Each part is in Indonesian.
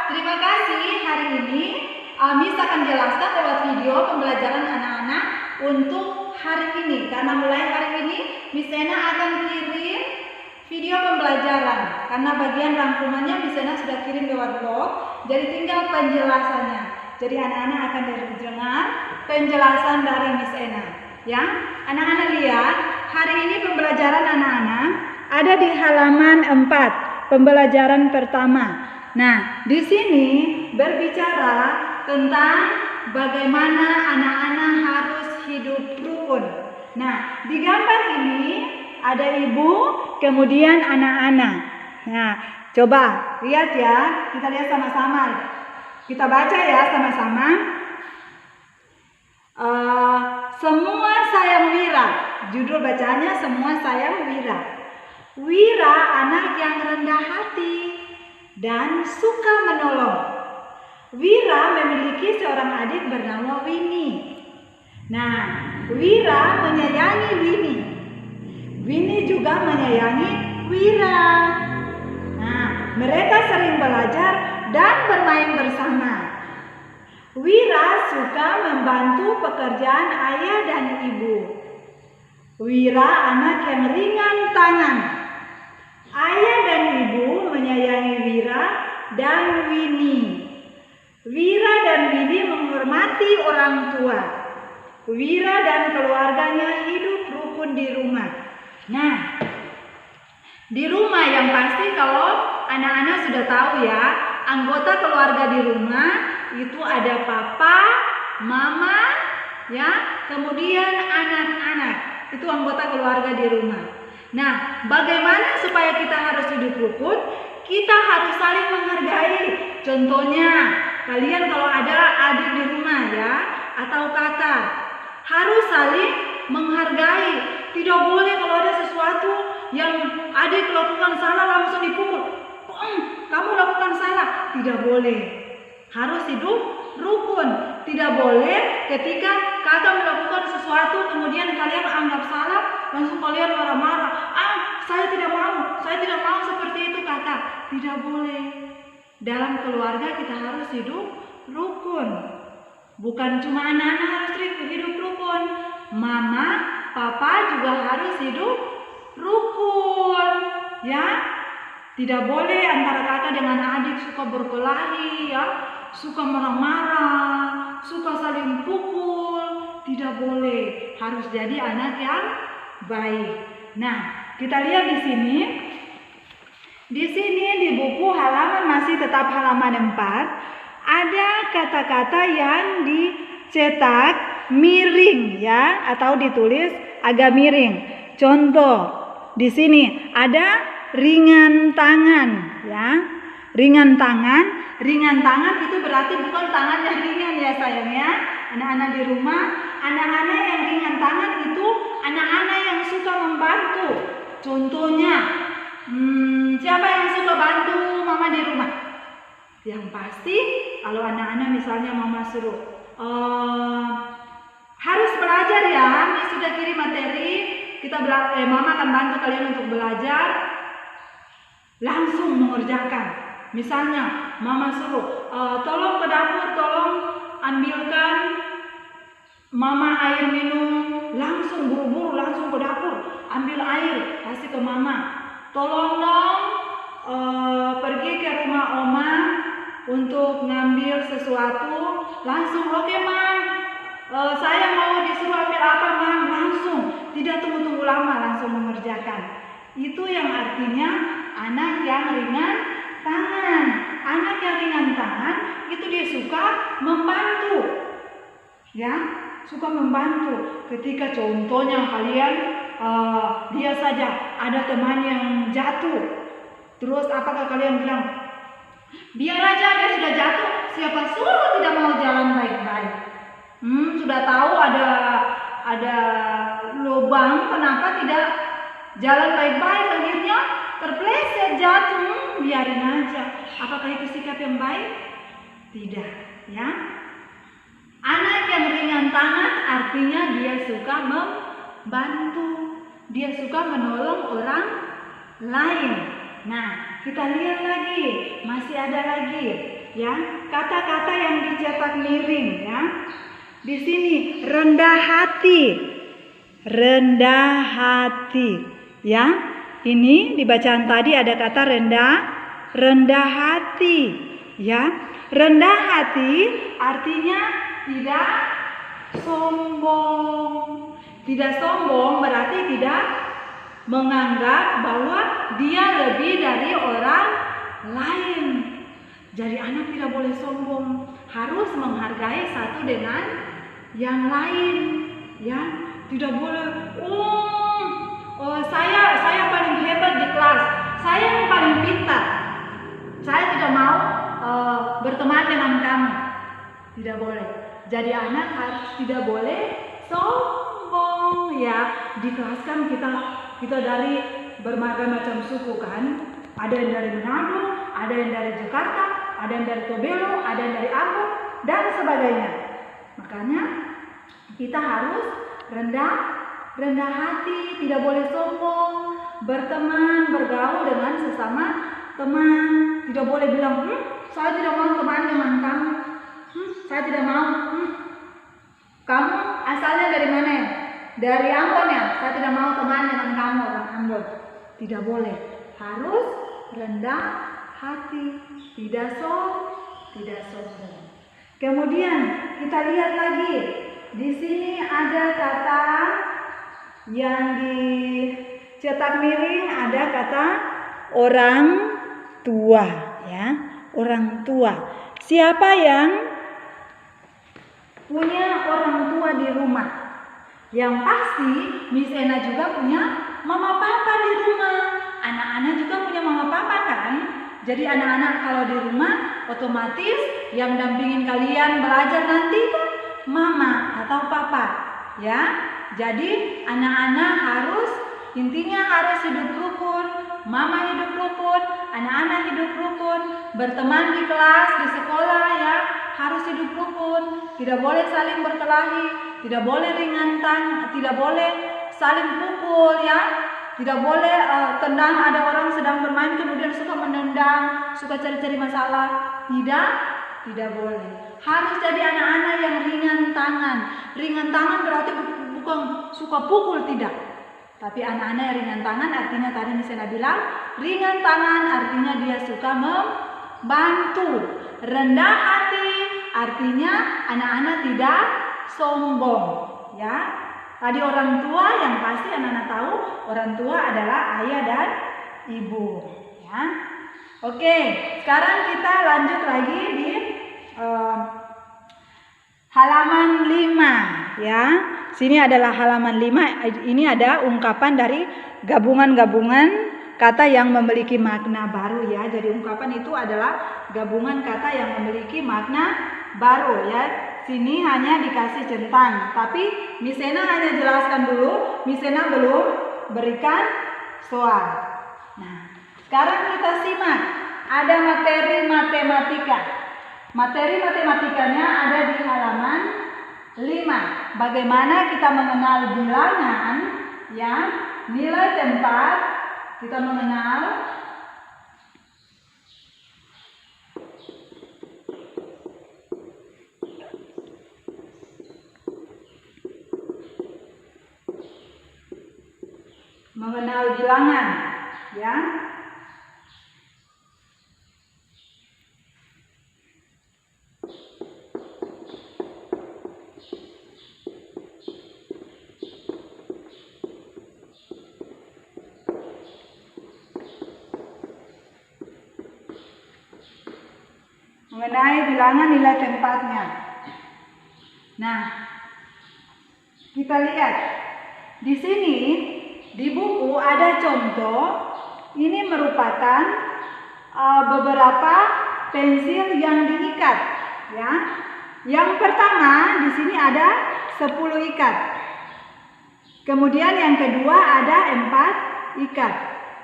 terima kasih. Hari ini Miss akan jelaskan lewat video pembelajaran anak-anak untuk hari ini. Karena mulai hari ini Miss Ena akan kirim video pembelajaran. Karena bagian rangkumannya Miss Ena sudah kirim lewat blog, jadi tinggal penjelasannya. Jadi anak-anak akan dengar penjelasan dari Miss Ena. Ya, anak-anak lihat, hari ini pembelajaran anak-anak ada di halaman 4, pembelajaran pertama. Nah, di sini berbicara tentang bagaimana anak-anak harus hidup rukun. Nah, di gambar ini ada ibu, kemudian anak-anak. Nah, coba lihat ya, kita lihat sama-sama. Kita baca ya sama-sama. Semua sayang Wira. Judul bacanya Semua Sayang Wira. Wira anak yang rendah hati dan suka menolong. Wira memiliki seorang adik bernama Winnie. Nah, Wira menyayangi Winnie. Winnie juga menyayangi Wira. Nah, mereka sering belajar dan bermain bersama. Wira suka membantu pekerjaan ayah dan ibu. Wira anak yang ringan tangan. Ayah dan ibu menyayangi Wira dan Winnie. Wira dan Winnie menghormati orang tua. Wira dan keluarganya hidup rukun di rumah. Nah, di rumah yang pasti kalau anak-anak sudah tahu ya, anggota keluarga di rumah itu ada papa, mama, ya, kemudian anak-anak. Itu anggota keluarga di rumah. Nah, bagaimana supaya kita harus hidup rukun? Kita harus saling menghargai. Contohnya, kalian kalau ada adik di rumah ya, atau kakak, harus saling menghargai. Tidak boleh kalau ada sesuatu yang adik lakukan salah langsung dipukul. Kamu lakukan salah. Tidak boleh. Harus hidup rukun. Tidak boleh ketika kakak melakukan sesuatu kemudian kalian anggap salah, langsung kalian marah-marah. Saya tidak mau seperti itu kakak. Tidak boleh. Dalam keluarga kita harus hidup rukun. Bukan cuma anak-anak harus hidup rukun. Mama, papa juga harus hidup rukun. Ya. Tidak boleh antara kakak dengan adik suka berkelahi ya, suka marah-marah, suka saling pukul. Tidak boleh. Harus jadi anak yang baik. Nah, kita lihat di sini. Di sini di buku halaman masih tetap halaman 4, ada kata-kata yang dicetak miring ya, atau ditulis agak miring. Contoh, di sini ada ringan tangan ya. Ringan tangan itu berarti bukan tangan yang ringan ya sayang ya. Anak-anak di rumah, anak-anak yang ringan tangan itu anak-anak yang suka membantu. Contohnya, siapa yang suka bantu mama di rumah? Yang pasti kalau anak-anak misalnya mama suruh harus belajar ya, Miss sudah kirim materi, mama akan bantu kalian untuk belajar, langsung mengerjakan. Misalnya mama suruh tolong ke dapur, tolong ambilkan mama air minum, langsung buru-buru langsung ke dapur, ambil air, kasih ke mama. Tolong dong pergi ke rumah oma untuk ngambil sesuatu, langsung oke, Ma. Saya mau disuruh ambil apa, Ma? Langsung, tidak tunggu-tunggu lama, langsung mengerjakan. Itu yang artinya anak yang ringan tangan. Anak yang ringan tangan itu dia suka membantu. Ya, suka membantu. Ketika contohnya kalian dia saja ada teman yang jatuh. Terus apakah kalian bilang, biar aja dia sudah jatuh, siapa suruh tidak mau jalan baik-baik? Sudah tahu ada lubang, kenapa tidak jalan baik-baik? Akhirnya terpleset jatuh, biarin aja. Apakah itu sikap yang baik? Tidak, ya. Anak yang ringan tangan artinya dia suka membantu, dia suka menolong orang lain. Nah, kita lihat lagi, masih ada lagi. ya, kata-kata yang dicetak miring ya. Di sini rendah hati. Rendah hati ya. Ini di bacaan tadi ada kata rendah hati ya. Rendah hati artinya tidak sombong. Tidak sombong berarti tidak menganggap bahwa dia lebih dari orang lain. Jadi anak tidak boleh sombong, harus menghargai satu dengan yang lain ya. Tidak boleh saya paling hebat di kelas, saya yang paling pintar, saya tidak mau berteman dengan kamu. Tidak boleh. Jadi anak harus tidak boleh sombong ya. Di kelas kan kita dari berbagai macam suku kan. Ada yang dari Manado, ada yang dari Jakarta, ada yang dari Tobelo, ada yang dari Ambon dan sebagainya. Makanya kita harus rendah hati, tidak boleh sombong, berteman, bergaul dengan sesama teman. Tidak boleh bilang, saya tidak mau teman dengan kamu. Saya tidak mau. Kamu asalnya dari mana? Dari Ambon ya? Saya tidak mau teman dengan kamu orang Ambon. Tidak boleh. Harus rendah hati, tidak sombong. Kemudian kita lihat lagi. Di sini ada kata yang dicetak miring, ada kata orang tua ya. Orang tua. Siapa yang punya orang tua di rumah? Yang pasti Miss Ena juga punya mama papa di rumah. Anak-anak juga punya mama papa kan? Jadi anak-anak kalau di rumah otomatis yang dampingin kalian belajar nanti kan mama atau papa ya. Jadi anak-anak intinya harus hidup rukun. Mama hidup rukun, anak-anak hidup rukun, berteman di kelas, di sekolah ya, harus hidup rukun. Tidak boleh saling berkelahi, tidak boleh tidak boleh saling pukul ya. Tidak boleh tendang, ada orang sedang bermain kemudian suka menendang, suka cari-cari masalah. Tidak boleh. Harus jadi anak-anak yang ringan tangan. Ringan tangan berarti bukan suka pukul, tidak. Tapi anak-anak yang ringan tangan artinya tadi misalnya bilang, ringan tangan artinya dia suka membantu. Rendah hati artinya anak-anak tidak sombong ya. Tadi orang tua yang pasti anak-anak tahu, orang tua adalah ayah dan ibu ya. Oke, sekarang kita lanjut lagi di halaman 5 ya. Sini adalah halaman 5. Ini ada ungkapan dari gabungan-gabungan kata yang memiliki makna baru ya. Jadi ungkapan itu adalah gabungan kata yang memiliki makna baru ya. Sini hanya dikasih centang, tapi Miss Ena hanya jelaskan dulu, Miss Ena belum berikan soal. Nah, sekarang kita simak. Ada materi matematika. Materi matematikanya ada di halaman 5. Bagaimana kita mengenal bilangan ya, nilai tempat, kita mengenal bilangan ya. Mengenai bilangan nilai tempatnya. Nah, kita lihat di sini di buku ada contoh. Ini merupakan beberapa pensil yang diikat ya. Yang pertama di sini ada 10 ikat. Kemudian yang kedua ada 4 ikat.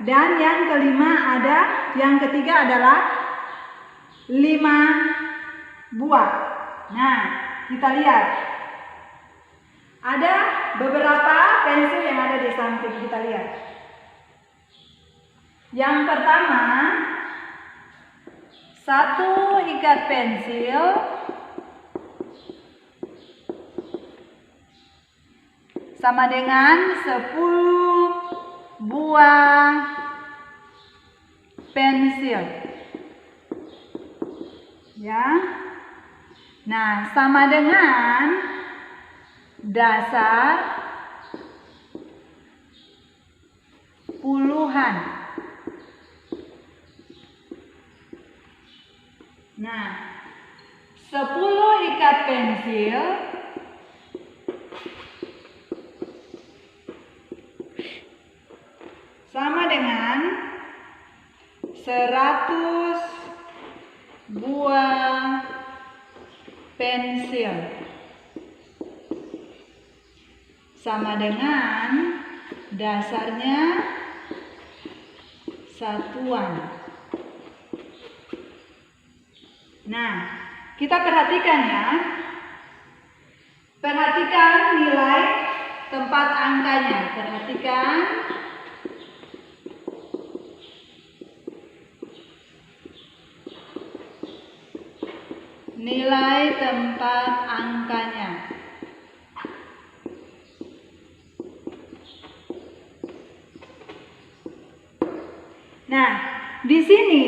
Dan yang ketiga adalah 5 buah. Nah, kita lihat. Ada beberapa pensil yang ada di samping, kita lihat. Yang pertama Satu ikat pensil sama dengan 10 buah pensil. Ya. Nah, sama dengan dasar puluhan. Nah, 10 ikat pensil sama dengan 100 buah pensil. Sama dengan dasarnya satuan. Nah, kita perhatikan ya. Perhatikan nilai tempat angkanya. Perhatikan. Nilai tempat angkanya. Nah, di sini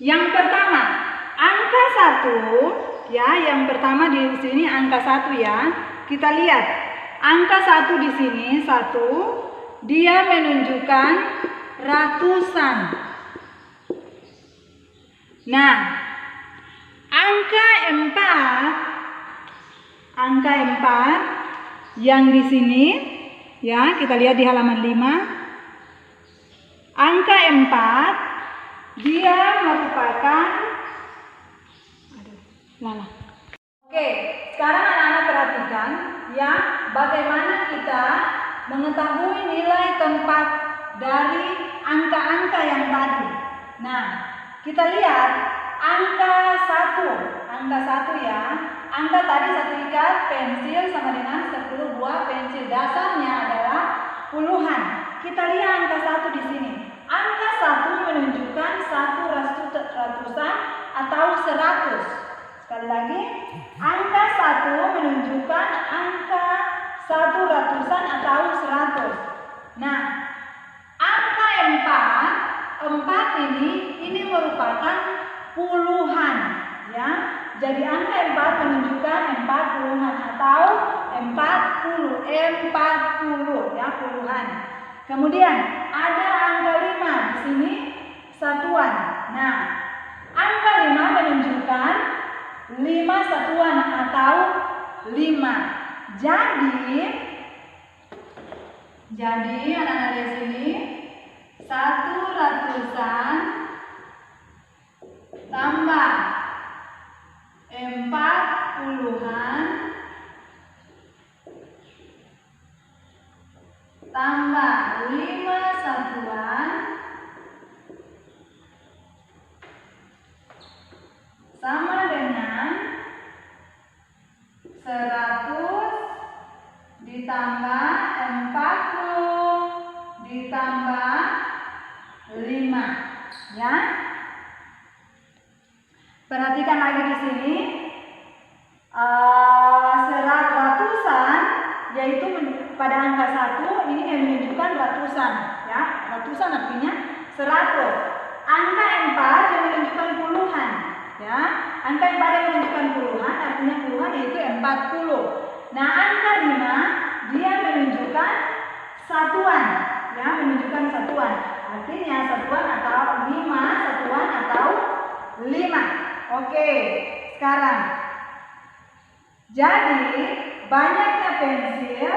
yang pertama angka 1 ya, yang pertama di sini angka 1 ya. Kita lihat angka 1 di sini 1, dia menunjukkan ratusan. Nah, angka 4 yang di sini ya, kita lihat di halaman 5. Angka 4 dia merupakan Oke, sekarang anak-anak perhatikan ya, bagaimana kita mengetahui nilai tempat dari angka-angka yang tadi. Nah, kita lihat angka 1 ya. Angka tadi 1 ikat pensil sama dengan 10 buah pensil. Dasarnya adalah puluhan. Kita lihat angka 1 di sini. Angka 1 menunjukkan 1 ratusan atau 100. Sekali lagi, angka 1 menunjukkan angka 1 ratusan atau 100. Nah, angka 4 ini merupakan puluhan ya. Jadi angka 4 menunjukkan 4 puluhan atau 40 ya, puluhan. Kemudian ada angka 5 di sini satuan. Nah, angka 5 menunjukkan 5 satuan atau 5. Jadi anak-anak lihat sini 1 ratusan tambah 4 puluhan tambah 5 satuan sama dengan 100 ditambah 40 ditambah 5 ya. Perhatikan lagi di sini ratusan, yaitu pada angka 1 ini menunjukkan ratusan ya. Ratusan artinya 100. Angka 4 yang menunjukkan puluhan ya. Angka 4 yang menunjukkan puluhan artinya puluhan, yaitu 40. Nah, angka 5 dia menunjukkan satuan ya, menunjukkan satuan. Artinya satuan atau 5 satuan atau 5. Oke, sekarang jadi banyaknya pensil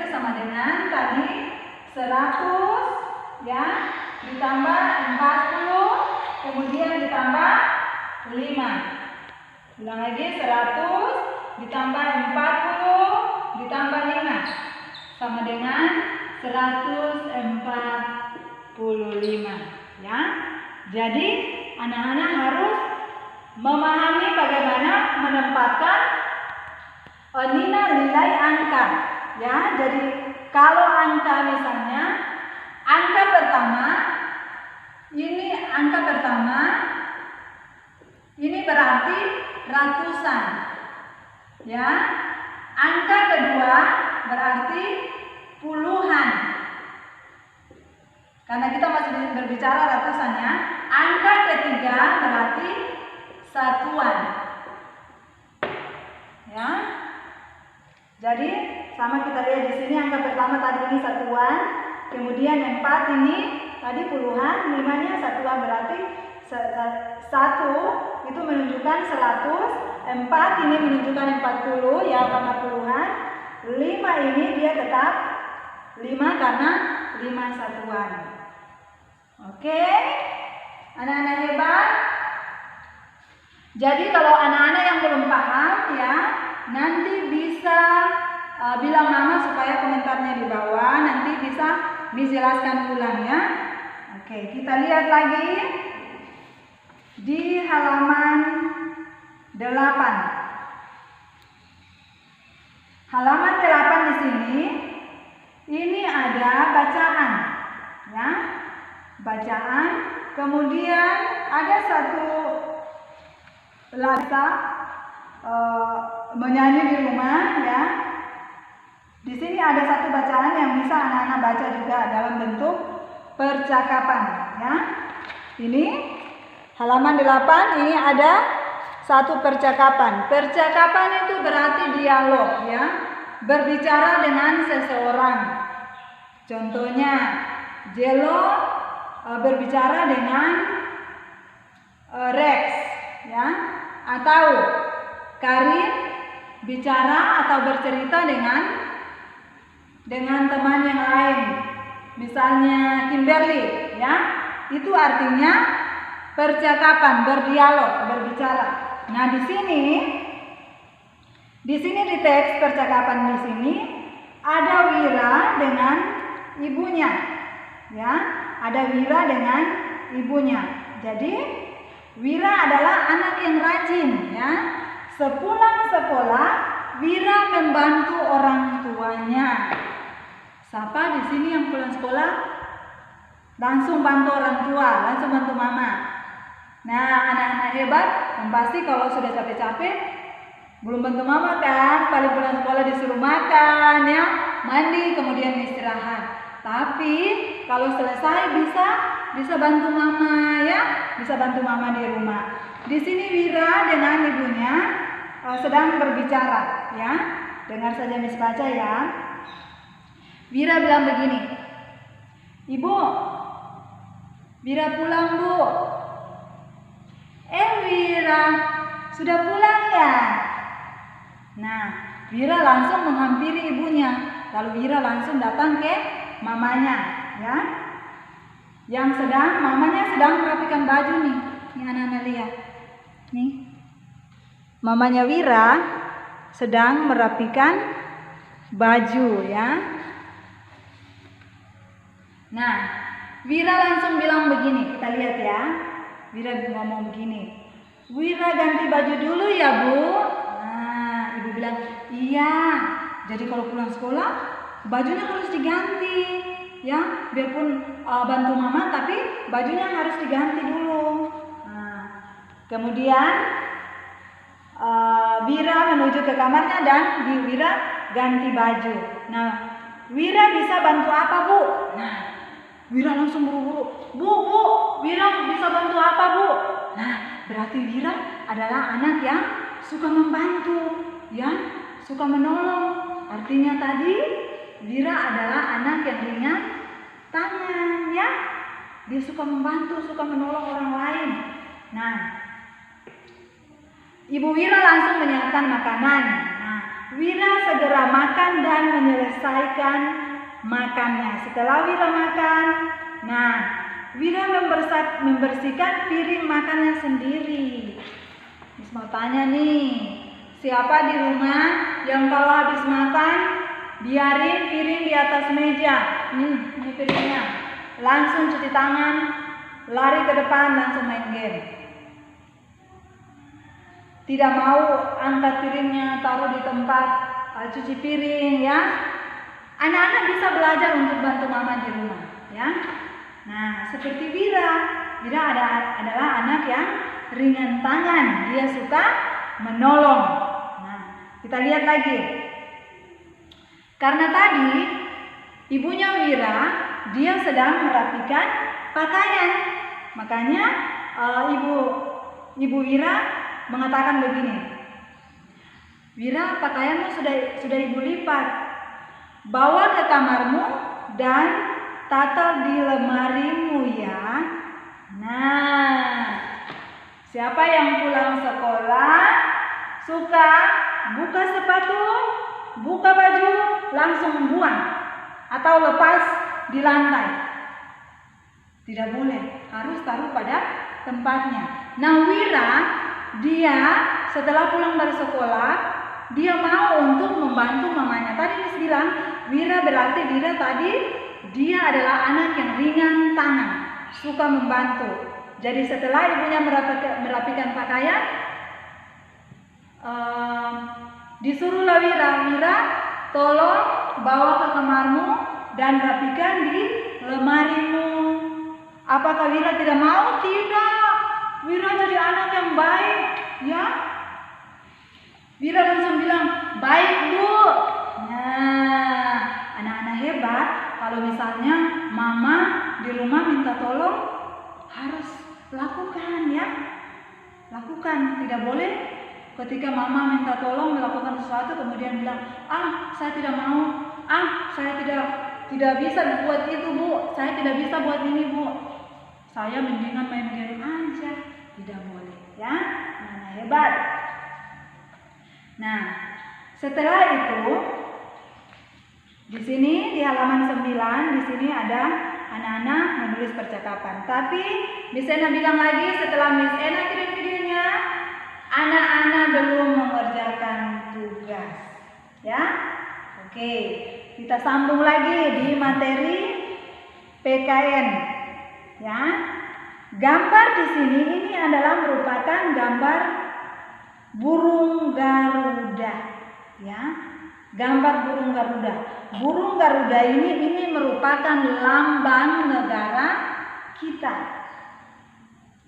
sama dengan tadi 100 ya, ditambah 40 kemudian ditambah 5. Ulang lagi, 100 ditambah 40 ditambah 5 sama dengan 145 ya. Jadi anak-anak harus memahami bagaimana menempatkan nilai angka, ya. Jadi kalau angka misalnya angka pertama ini berarti ratusan, ya. Angka kedua berarti puluhan. Karena kita masih berbicara ratusan, ya. Angka ketiga berarti satuan. Ya. Jadi sama kita lihat di sini angka pertama tadi ini satuan, kemudian yang 4 ini tadi puluhan, 5-nya satuan berarti 1 itu menunjukkan 100, 4 ini menunjukkan 40 ya karena puluhan, 5 ini dia tetap 5 karena 5 satuan. Oke, anak-anak hebat. Jadi kalau anak-anak yang belum paham ya, nanti bisa bilang mama supaya komentarnya di bawah, nanti bisa dijelaskan ulang ya. Oke, kita lihat lagi di halaman 8. Halaman 8 di sini ini ada bacaan ya. Bacaan, kemudian ada satu lagu menyanyi di rumah ya. Di sini ada satu bacaan yang bisa anak-anak baca juga dalam bentuk percakapan ya. Ini halaman 8 ini ada satu percakapan. Percakapan itu berarti dialog ya. Berbicara dengan seseorang. Contohnya Jello berbicara dengan Rex ya, atau Karin bicara atau bercerita dengan teman yang lain, misalnya Kimberly ya, itu artinya percakapan, berdialog, berbicara. Nah di sini di teks percakapan di sini ada Wira dengan ibunya ya, ada Wira dengan ibunya. Jadi Wira adalah anak yang rajin ya. Sepulang sekolah Wira membantu orang tuanya. Siapa di sini yang pulang sekolah langsung bantu orang tua, langsung bantu mama? Nah, anak-anak hebat yang pasti kalau sudah capek-capek belum bantu mama kan, paling pulang sekolah disuruh makan ya, mandi kemudian istirahat. Tapi kalau selesai bisa bantu mama ya, bisa bantu mama di rumah. Di sini Wira dengan ibunya sedang berbicara ya. Dengar saja Miss baca ya. Wira bilang begini, "Ibu, Wira pulang, Bu." Wira, sudah pulang ya? Nah, Wira langsung menghampiri ibunya. Lalu Wira langsung datang ke mamanya ya. Mamanya sedang merapikan baju nih. Ini anak-anak lihat. Nih. Mamanya Wira sedang merapikan baju ya. Nah, Wira langsung bilang begini, kita lihat ya. Wira ngomong begini, "Wira ganti baju dulu ya, Bu." Nah, ibu bilang, "Iya. Jadi kalau pulang sekolah bajunya harus diganti ya, biarpun bantu mama tapi bajunya harus diganti dulu." Nah, kemudian Wira menuju ke kamarnya dan Wira ganti baju. Nah, Wira bisa bantu apa, Bu? Nah, Wira langsung buru-buru, Bu, Wira bisa bantu apa, Bu? Nah, berarti Wira adalah anak yang suka membantu, ya, suka menolong. Artinya tadi Wira adalah anak yang ringan tangan, ya. Dia suka membantu, suka menolong orang lain. Nah, Ibu Wira langsung menyiapkan makanan. Nah, Wira segera makan dan menyelesaikan makannya. Setelah Wira makan, nah, Wira membersihkan piring makannya sendiri. Miss mau tanya nih, siapa di rumah yang kalau habis makan biarin piring di atas meja? Ini piringnya. Langsung cuci tangan, lari ke depan, langsung main game. tidak mau angkat piringnya, taruh di tempat cuci piring ya. Anak-anak bisa belajar untuk bantu mama di rumah ya. Nah, seperti Wira. Wira adalah anak yang ringan tangan, dia suka menolong. Nah, kita lihat lagi. Karena tadi ibunya Wira, dia sedang merapikan pakaian. Makanya ibu Wira mengatakan begini, Wira, pakaianmu sudah ibu lipat, bawa ke kamarmu dan taruh di lemarimu ya. Nah, siapa yang pulang sekolah suka buka sepatu, buka baju, langsung buang atau lepas di lantai? Tidak boleh, harus taruh pada tempatnya. Nah, Wira, dia setelah pulang dari sekolah, dia mau untuk membantu mamanya. Tadi Miss bilang, Wira berarti dia adalah anak yang ringan tangan, suka membantu. Jadi setelah ibunya merapikan pakaian, disuruhlah Wira, tolong bawa ke kamarmu dan rapikan di lemarimu. Apakah Wira tidak mau? Tidak. Wira jadi anak yang baik, ya. Wira langsung bilang, baik Bu. Nah, anak-anak hebat. Kalau misalnya mama di rumah minta tolong, harus lakukan ya. Lakukan, tidak boleh ketika mama minta tolong melakukan sesuatu kemudian bilang, saya tidak mau, saya tidak bisa buat itu Bu, saya tidak bisa buat ini Bu, saya mendingan main game aja. Tidak boleh ya. Nah, hebat. Nah, setelah itu di sini di halaman 9 di sini ada anak-anak menulis percakapan. Tapi Miss Ena bilang lagi, setelah Miss Ena kirim videonya, anak-anak belum mengerjakan tugas. Ya. Oke, kita sambung lagi di materi PKN. Ya. Gambar di sini ini adalah merupakan gambar burung Garuda. Ya. Gambar burung Garuda. Burung Garuda ini merupakan lambang negara kita.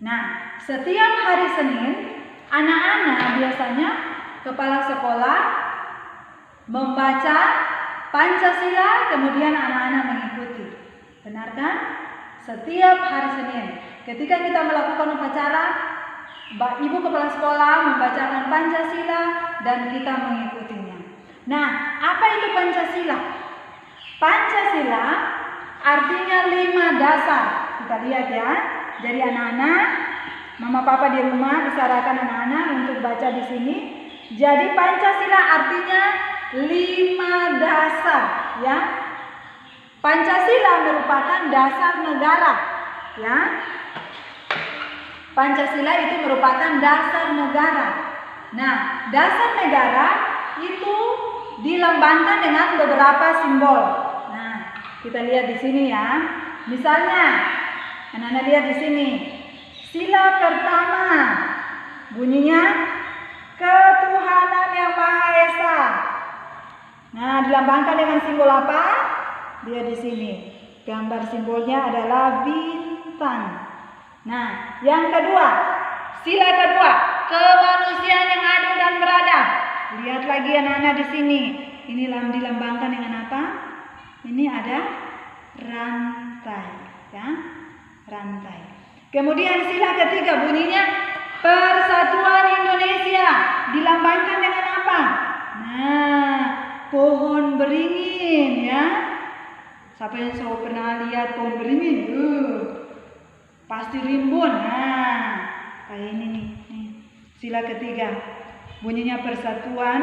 Nah, setiap hari Senin, anak-anak biasanya kepala sekolah membaca Pancasila, kemudian anak-anak mengikuti. Benar kan? Setiap hari Senin, ketika kita melakukan upacara, ibu kepala sekolah membacakan Pancasila dan kita mengikutinya. Nah, apa itu Pancasila? Pancasila artinya 5 dasar. Kita lihat ya. Jadi anak-anak, mama papa di rumah disarankan anak-anak untuk baca di sini. Jadi Pancasila artinya 5 dasar, ya. Pancasila merupakan dasar negara, ya. Pancasila itu merupakan dasar negara. Nah, dasar negara itu dilambangkan dengan beberapa simbol. Nah, kita lihat di sini ya. Misalnya, anak-anak lihat di sini. Sila pertama bunyinya ketuhanan yang Maha Esa. Nah, dilambangkan dengan simbol apa? Lihat di sini. Gambar simbolnya adalah bintang. Nah, yang kedua, sila kedua, kemanusiaan yang adil dan beradab. Lihat lagi anak-anak di sini. Ini dilambangkan dengan apa? Ini ada rantai, ya, rantai. Kemudian sila ketiga bunyinya Persatuan Indonesia. Dilambangkan dengan apa? Nah, pohon beringin, ya. Siapa yang selalu pernah lihat pohon beringin? Pasti rimbun. Nah, kayak ini nih. Sila ketiga bunyinya Persatuan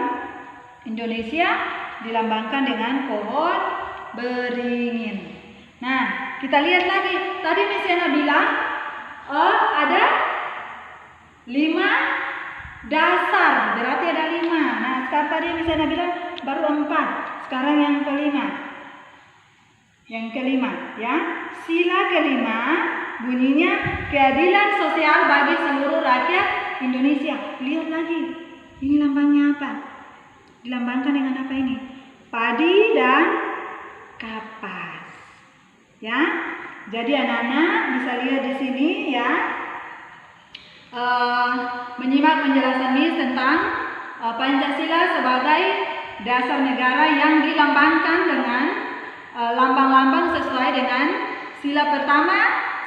Indonesia, dilambangkan dengan pohon beringin. Nah, kita lihat lagi. Tadi Miss Yana bilang ada 5 dasar, berarti ada 5. Nah, sekarang tadi Miss Yana bilang baru 4. Sekarang yang kelima. Yang kelima, ya. Sila kelima bunyinya keadilan sosial bagi seluruh rakyat Indonesia. Lihat lagi. Ini lambangnya apa? Dilambangkan dengan apa ini? Padi dan kapas. Ya. Jadi anak-anak bisa lihat di sini ya. Menyimak penjelasan Miss tentang Pancasila sebagai dasar negara yang dilambangkan dengan lambang-lambang sesuai dengan sila pertama,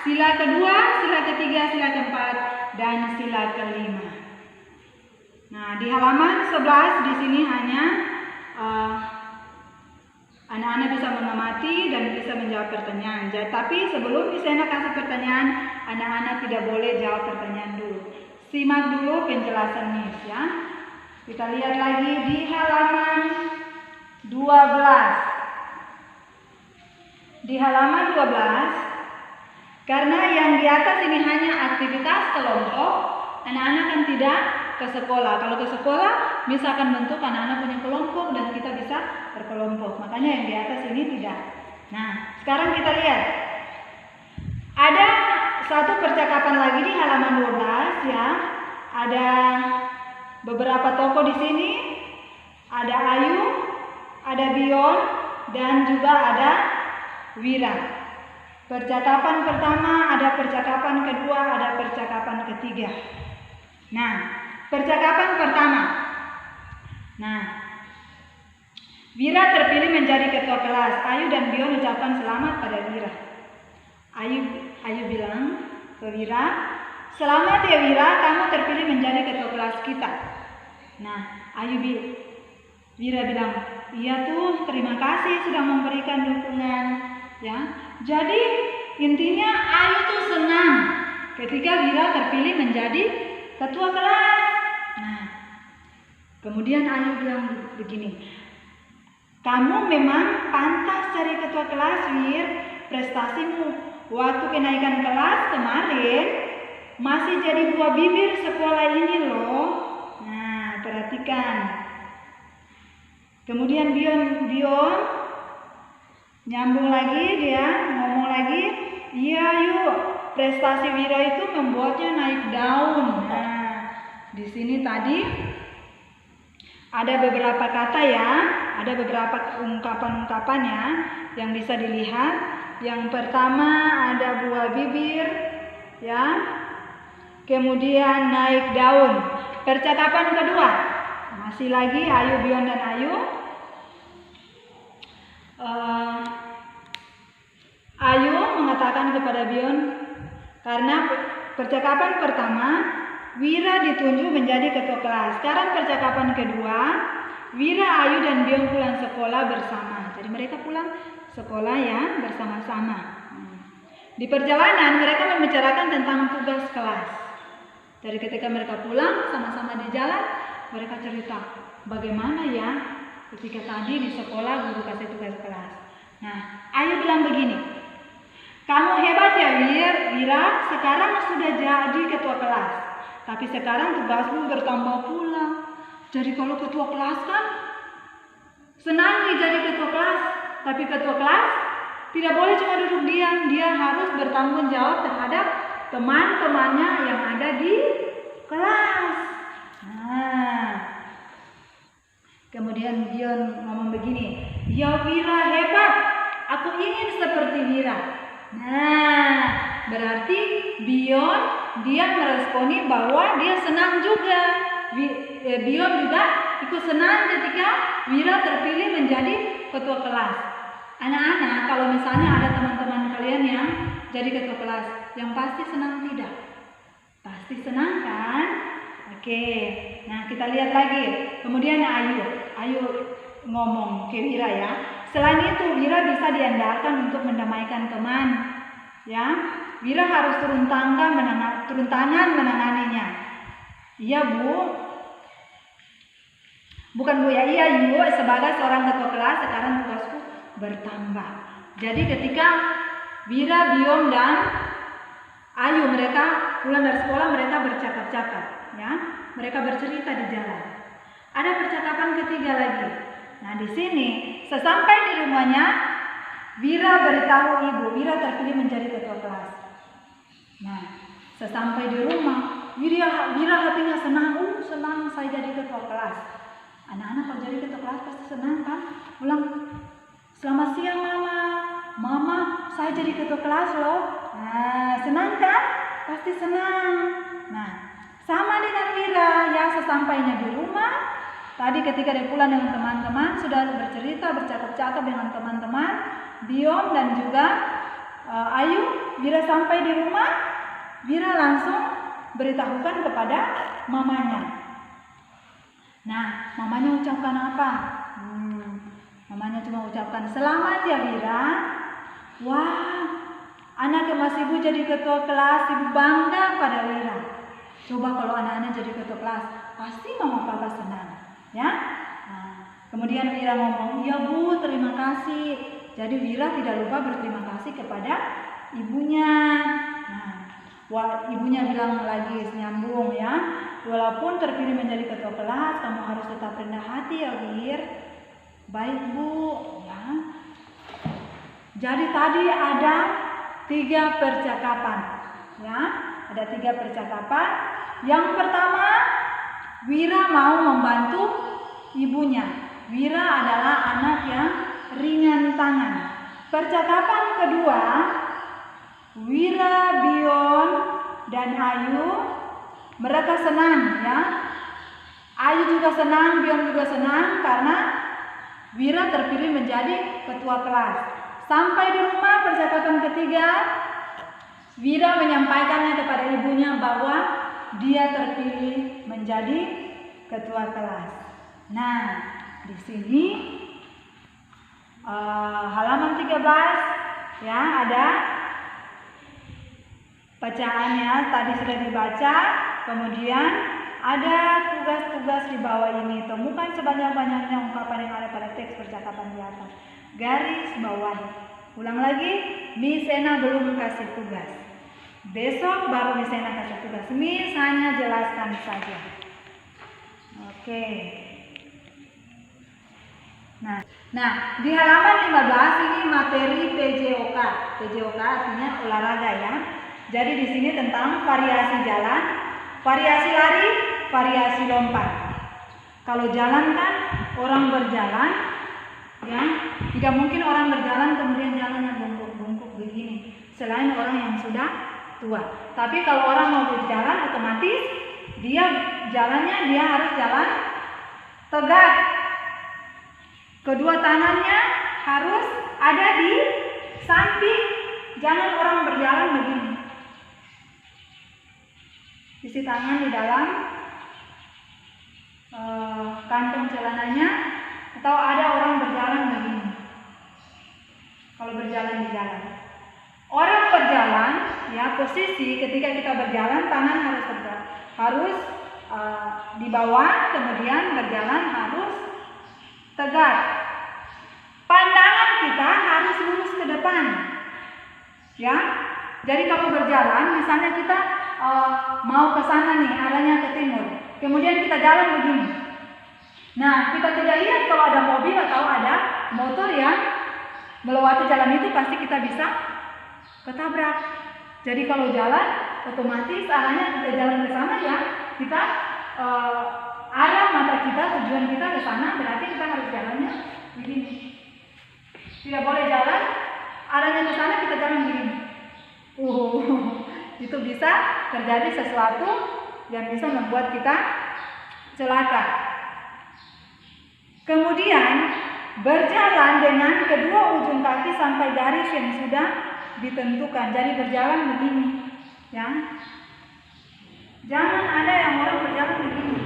sila kedua, sila ketiga, sila keempat, dan sila kelima. Nah, di halaman 11 di sini hanya anak-anak bisa mengamati dan bisa menjawab pertanyaan. Tapi sebelum Miss kasih pertanyaan, anak-anak tidak boleh jawab pertanyaan dulu. Simak dulu penjelasan Miss ya. Kita lihat lagi di halaman 12. Di halaman 12, karena yang di atas ini hanya aktivitas kelompok, anak-anak kan tidak ke sekolah. Kalau ke sekolah, Miss akan bentuk anak-anak punya kelompok dan kita bisa berkelompok. Makanya yang di atas ini tidak. Nah, sekarang kita lihat. Ada satu percakapan lagi di halaman 12 ya. Ada beberapa tokoh di sini. Ada Ayu, ada Bion, dan juga ada Wira. Percakapan pertama, ada percakapan kedua, ada percakapan ketiga. Nah, percakapan pertama. Nah, Wira terpilih menjadi ketua kelas. Ayu dan Bion ucapkan selamat pada Wira. Ayu bilang ke Wira, "Selamat ya Wira, kamu terpilih menjadi ketua kelas kita." Nah, Wira bilang, "Iya tuh, terima kasih sudah memberikan dukungan." Ya, jadi intinya Ayu tuh senang ketika Wira terpilih menjadi ketua kelas. Nah, kemudian Ayu bilang begini, "Kamu memang pantas jadi ketua kelas, Wir. Prestasimu waktu kenaikan kelas kemarin masih jadi buah bibir sekolah ini loh. Nah, perhatikan." Kemudian Bion nyambung lagi, dia ngomong lagi, "Iya yuk, prestasi Wira itu membuatnya naik daun." Nah, di sini tadi ada beberapa kata ya, ada beberapa ungkapan-ungkapannya yang bisa dilihat. Yang pertama ada buah bibir, ya. Kemudian naik daun. Percakapan kedua, masih lagi Ayu, Bion dan Ayu. Ayu mengatakan kepada Bion, karena percakapan pertama Wira ditunjuk menjadi ketua kelas. Sekarang percakapan kedua, Wira, Ayu dan Bion pulang sekolah bersama. Jadi mereka pulang sekolah ya bersama-sama. Di perjalanan mereka membicarakan tentang tugas kelas. Dari ketika mereka pulang sama-sama di jalan, mereka cerita bagaimana ya ketika tadi di sekolah guru kasih tugas kelas. Nah, Ayu bilang begini, "Kamu hebat ya Wira, sekarang sudah jadi ketua kelas. Tapi sekarang tugasmu bertambah pula. Jadi kalau ketua kelas kan senang nih jadi ketua kelas. Tapi ketua kelas tidak boleh cuma duduk diam. Dia harus bertanggung jawab terhadap teman-temannya yang ada di kelas." Nah, kemudian Bion ngomong begini, "Ya Wira hebat. Aku ingin seperti Wira." Nah, berarti Bion dia meresponi bahwa dia senang juga. Bion juga ikut senang ketika Wira terpilih menjadi ketua kelas. Anak-anak, kalau misalnya ada teman-teman kalian yang jadi ketua kelas, yang pasti senang tidak? Pasti senang kan? Oke, nah kita lihat lagi. Kemudian Ayu ngomong ke Wira ya. Selain itu, Wira bisa diandalkan untuk mendamaikan teman. Ya, Wira harus turun tangan menanganinya. Iya Bu. Bukan Bu ya, iya Yu. Sebagai seorang ketua kelas, sekarang tugasku bertambah. Jadi ketika Wira, Bion dan Ayu mereka pulang dari sekolah, mereka bercakap-cakap, ya. Mereka bercerita di jalan. Ada percakapan ketiga lagi. Nah, di sini sesampai di rumahnya, Wira beritahu ibu, Wira terpilih menjadi ketua kelas. Nah, sesampai di rumah, Wira hatinya senang, senang saya jadi ketua kelas. Anak-anak kalau jadi ketua kelas pasti senang kan? Ulang, selamat siang mama saya jadi ketua kelas loh. Nah, senang kan? Pasti senang. Nah, sama dengan Wira ya, sesampainya di rumah. Tadi ketika dia pulang dengan teman-teman, sudah bercerita, bercakap-cakap dengan teman-teman, Biom dan juga Ayu. Wira sampai di rumah, Wira langsung beritahukan kepada mamanya. Nah, mamanya ucapkan apa? Mamanya cuma ucapkan, selamat ya Wira. Wah, anak emas ibu jadi ketua kelas, ibu bangga pada Wira. Coba kalau anak-anak jadi ketua kelas, pasti mama papa senang. Ya, nah, kemudian Wira ngomong, iya Bu, terima kasih. Jadi Wira tidak lupa berterima kasih kepada ibunya. Nah, ibunya bilang lagi nyambung ya, walaupun terpilih menjadi ketua kelas, kamu harus tetap rendah hati ya Wir. Baik Bu, ya. Jadi tadi ada 3 percakapan, ya, ada 3 percakapan. Yang pertama, Wira mau membantu ibunya. Wira adalah anak yang ringan tangan. Percakapan kedua, Wira, Bion, dan Ayu, mereka senang ya. Ayu juga senang, Bion juga senang karena Wira terpilih menjadi ketua kelas. Sampai di rumah percakapan ketiga, Wira menyampaikannya kepada ibunya bahwa dia terpilih menjadi ketua kelas. Nah, di sini halaman 13 ya, ada bacaannya tadi sudah dibaca. Kemudian ada tugas-tugas di bawah ini. Temukan sebanyak-banyaknya ungkapan yang ada pada teks percakapan di atas. Garis bawahi. Ulang lagi, Miss Ena belum kasih tugas. Besok baru Miss Ena kasih tugas. Miss hanya jelaskan saja. Oke. Nah, di halaman 15 ini materi PJOK. PJOK artinya olahraga ya. Jadi di sini tentang variasi jalan, variasi lari, variasi lompat. Kalau jalan kan orang berjalan, ya, tidak mungkin orang berjalan kemudian jalannya bungkuk-bungkuk begini. Selain orang yang sudah tua. Tapi kalau orang mau berjalan, otomatis dia harus jalan tegak. Kedua tangannya harus ada di samping. Jangan orang berjalan begini. Isi tangan di dalam kantong celananya, atau ada orang berjalan begini. Kalau berjalan di jalan, orang berjalan ya, posisi ketika kita berjalan tangan harus tegak, harus di bawah, kemudian berjalan harus tegak. Pandangan kita harus lurus ke depan, ya. Jadi kalau berjalan, misalnya kita mau ke sana nih, arahnya ke timur. Kemudian kita jalan begini. Nah, kita tidak lihat kalau ada mobil atau ada motor yang melewati jalan itu, pasti kita bisa ketabrak. Jadi kalau jalan, otomatis arahnya kita jalan ke sana ya. Kita arah mata kita, tujuan kita ke sana, berarti kita harus jalannya begini. Tidak boleh jalan arahnya ke sana, kita jalan begini. Itu bisa terjadi sesuatu yang bisa membuat kita celaka. Kemudian berjalan dengan kedua ujung kaki sampai garis yang sudah ditentukan. Jadi berjalan begini, ya. Jangan ada yang orang berjalan begini,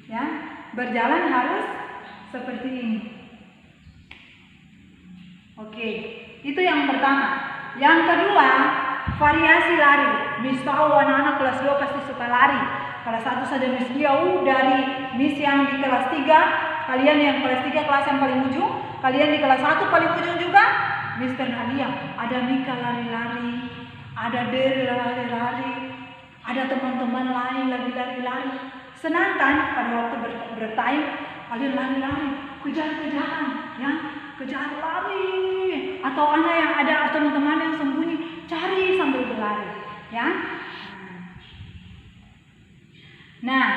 ya. Berjalan harus seperti ini. Oke, itu yang pertama. Yang kedua, variasi lari. Miss tahu anak-anak kelas 2 pasti suka lari. Kelas 1 saja Miss jauh dari Miss yang di kelas 3. Kalian yang kelas 3 kelas yang paling ujung. Kalian di kelas 1 paling ujung juga. Miss pernah lihat ada Mika lari-lari, ada Deri lari-lari, ada teman-teman lain lagi lari-lari. Senang kan pada waktu bertime kalian lari-lari, kejar-kejaran, ya, kejar lari. Atau anak yang ada teman-teman yang sembunyi cari sambil berlari, ya. Nah,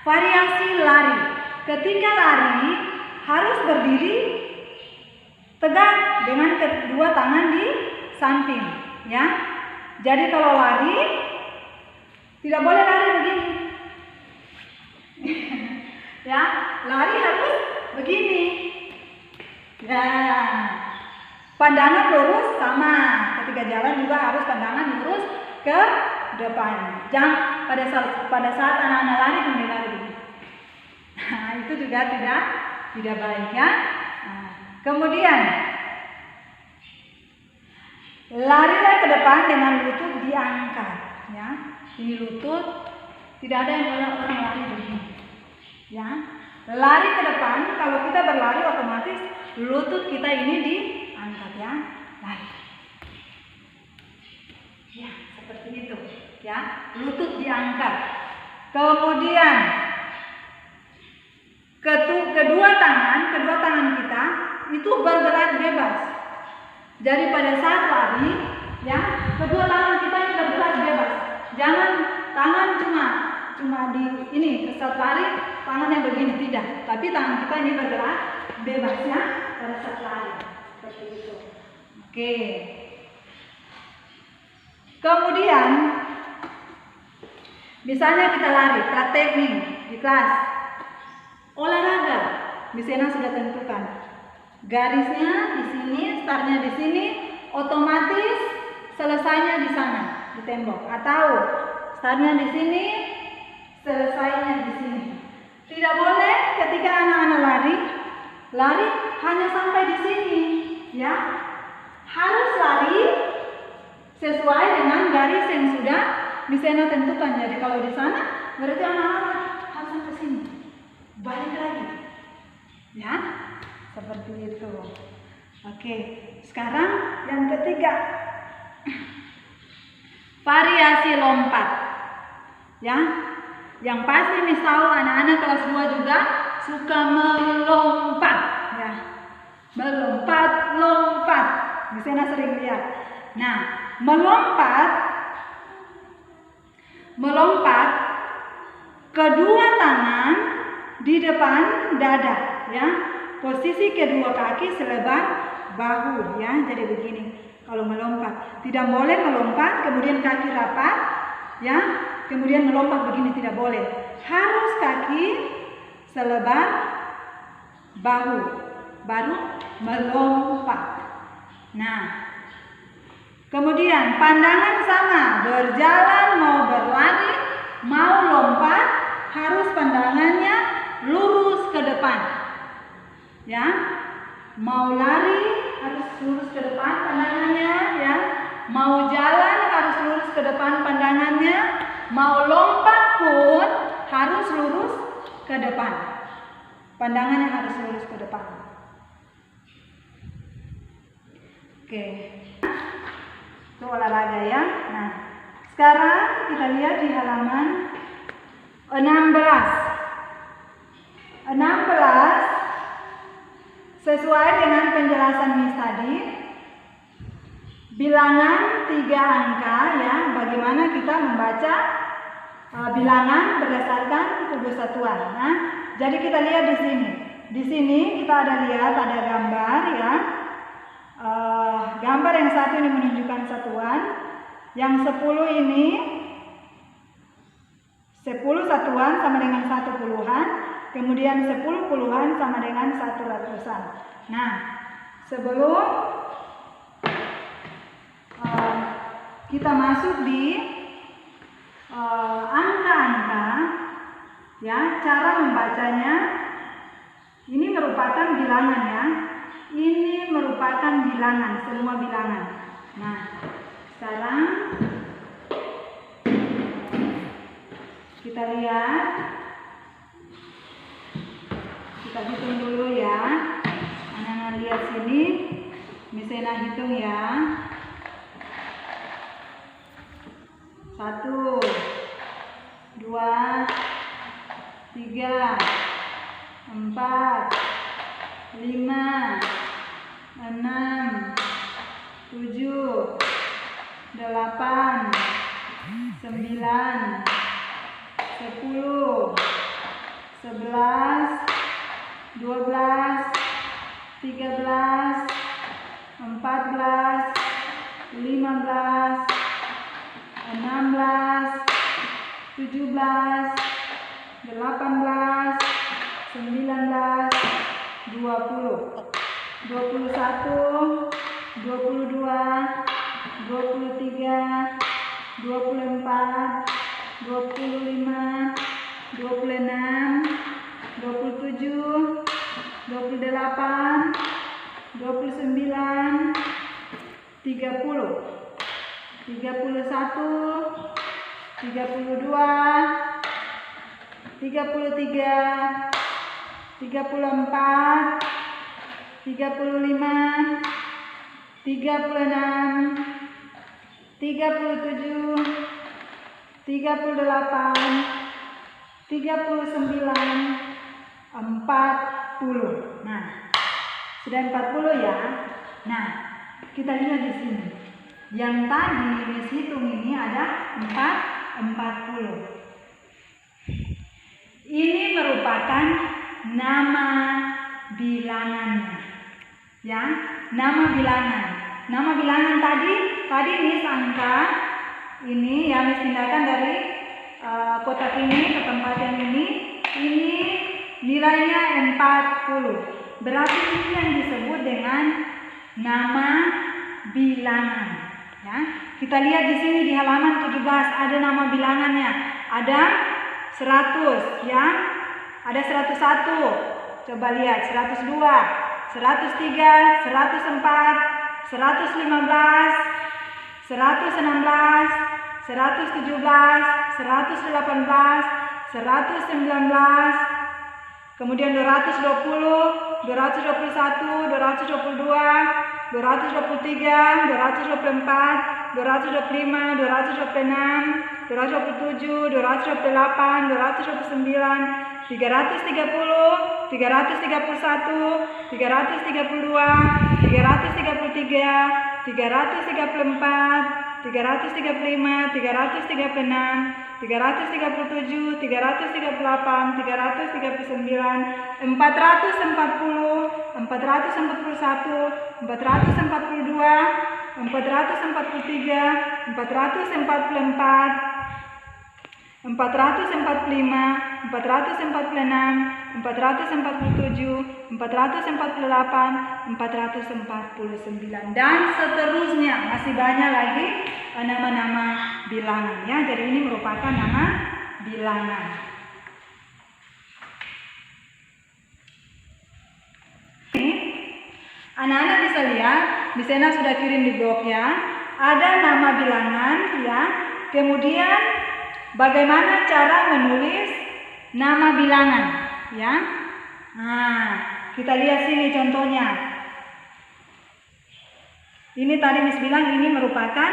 variasi lari. Ketika lari harus berdiri tegak dengan kedua tangan di samping, ya. Jadi kalau lari tidak boleh lari begini. Ya, lari harus begini. Ya. Pandangan lurus sama. Ketika jalan juga harus pandangan lurus ke depan. Jangan pada saat anak-anak lari kemudian lari begini. Nah, itu juga tidak baik, ya. Nah, kemudian larilah ke depan dengan lutut diangkat, ya. Ini lutut, tidak ada yang orang lari begini, ya. Lari ke depan, kalau kita berlari otomatis lutut kita ini diangkat, ya. Lari, ya, seperti itu, ya. Lutut diangkat. Kemudian kedua tangan kita itu bergerak bebas. Jadi pada saat lari, ya, kedua tangan kita ini bergerak bebas. Jangan tangan cuma di ini saat lari tangannya begini, tidak. Tapi tangan kita ini bergerak bebas, ya, pada saat lari. Seperti itu. Oke. Kemudian misalnya kita lari, praktek nih di kelas. Olahraga, misalnya sudah tentukan garisnya di sini, startnya di sini, otomatis selesainya di sana, di tembok, atau startnya di sini, selesainya di sini. Tidak boleh ketika anak-anak lari hanya sampai di sini, ya. Harus lari sesuai dengan garis yang sudah misalnya tentukan. Jadi kalau di sana berarti anak-anak harus sampai sini. Balik lagi, ya, seperti itu. Oke, sekarang yang ketiga, variasi lompat, ya. Yang pasti misal anak-anak kelas 2 juga suka melompat, ya, melompat, misalnya sering lihat. Nah, melompat kedua tangan di depan dada, ya. Posisi kedua kaki selebar bahu, ya. Jadi begini. Kalau melompat, tidak boleh melompat kemudian kaki rapat, ya. Kemudian melompat begini, tidak boleh. Harus kaki selebar bahu baru melompat. Nah, kemudian pandangan sama, berjalan mau berlari, mau lompat, harus pandangannya lurus ke depan, ya. Mau lari harus lurus ke depan pandangannya, ya. Mau jalan harus lurus ke depan pandangannya. Mau lompat pun harus lurus ke depan, pandangannya harus lurus ke depan. Oke, itu olahraga, ya. Nah, sekarang kita lihat di halaman 16. 16 sesuai dengan penjelasan Miss tadi, bilangan 3 angka, ya. Bagaimana kita membaca bilangan berdasarkan kubus satuan. Nah, jadi kita lihat di sini. Di sini kita lihat ada gambar, ya. Gambar yang satu ini menunjukkan satuan, yang 10 ini 10 satuan sama dengan 1 puluhan, kemudian 10 puluhan sama dengan 1 ratusan. Nah, sebelum kita masuk di angka-angka, ya, cara membacanya ini merupakan bilangan, ya. Ini merupakan bilangan, semua bilangan. Nah, sekarang kita lihat, kita hitung dulu, ya. Anak-anak lihat sini, misalnya hitung, ya. 1, 2, 3, 4, 5, 6, 7, 8, 9, 10, 11, 12, 13, 14, 15, 16, 17, 18, 19, 20, 21, 22, 23, 24, 25, 26, 27, 28, 29, 30, 31, 32, 33, 34, 35, 36, 37, 38, 39, 40. Nah, sudah 40 ya. Nah, kita lihat di sini. Yang tadi Miss hitung ini ada 40. Ini merupakan nama bilangannya. Ya, nama bilangan. Nama bilangan tadi Miss angka ini ya, Miss pindahkan dari kotak ini ke tempat yang ini nilainya 40. Berarti ini yang disebut dengan nama bilangan. Ya, kita lihat di sini di halaman 17 ada nama bilangannya. Ada 100 ya. Ada 101. Coba lihat 102, 103, 104, 115, 116, 117, 118, 119, kemudian 220, 221, 222, 223, 224, 225, 226, 227, 228, 229, 330, 331, 332, 333, 334, 335, 336, 337, 338, 339, 440, 441, 442, 443, 444, 445, 446, 447, 448, 449 dan seterusnya. Masih banyak lagi nama-nama bilangan ya. Jadi ini merupakan nama bilangan. Ini anak-anak bisa lihat di sana sudah kirim di blog ya. Ada nama bilangan ya. Kemudian bagaimana cara menulis nama bilangan ya. Nah, kita lihat sini contohnya. Ini tadi Miss bilang ini merupakan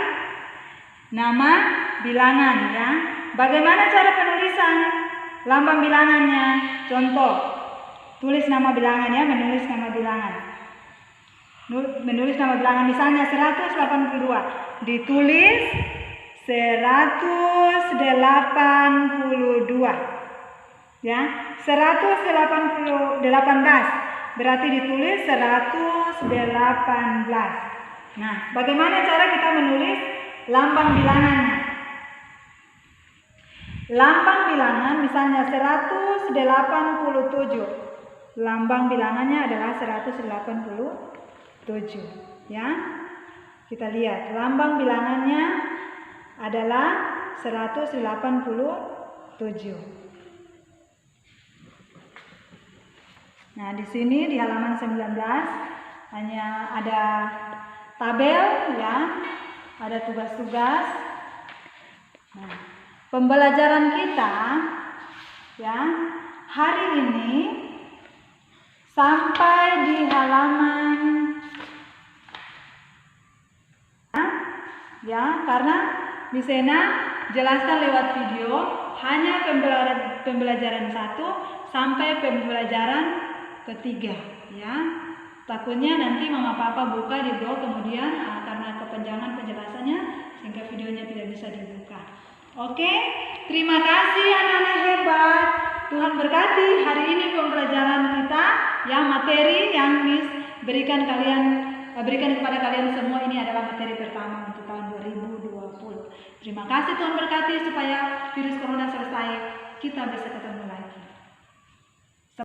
nama bilangan ya. Bagaimana cara penulisan lambang bilangannya? Contoh, tulis nama bilangan ya, menulis nama bilangan. Menulis nama bilangan misalnya 182. Ditulis 182 ya, 118 berarti ditulis 118. Nah, bagaimana cara kita menulis lambang bilangannya? Lambang bilangan misalnya 187. Lambang bilangannya adalah 187 ya. Kita lihat lambang bilangannya adalah 187. Nah, di sini di halaman 19 hanya ada tabel ya, ada tugas-tugas. Nah, pembelajaran kita ya hari ini sampai di halaman ya, karena di sana jelaskan lewat video hanya pembelajaran 1 sampai pembelajaran ketiga ya. Takutnya nanti mama papa buka di blog kemudian karena kepanjangan penjelasannya sehingga videonya tidak bisa dibuka. Oke, terima kasih anak-anak hebat. Tuhan berkati hari ini pembelajaran kita, yang materi yang Miss berikan kepada kalian semua ini adalah materi pertama untuk tahun 2020. Terima kasih, Tuhan berkati supaya virus corona selesai, kita bisa ketemu lagi.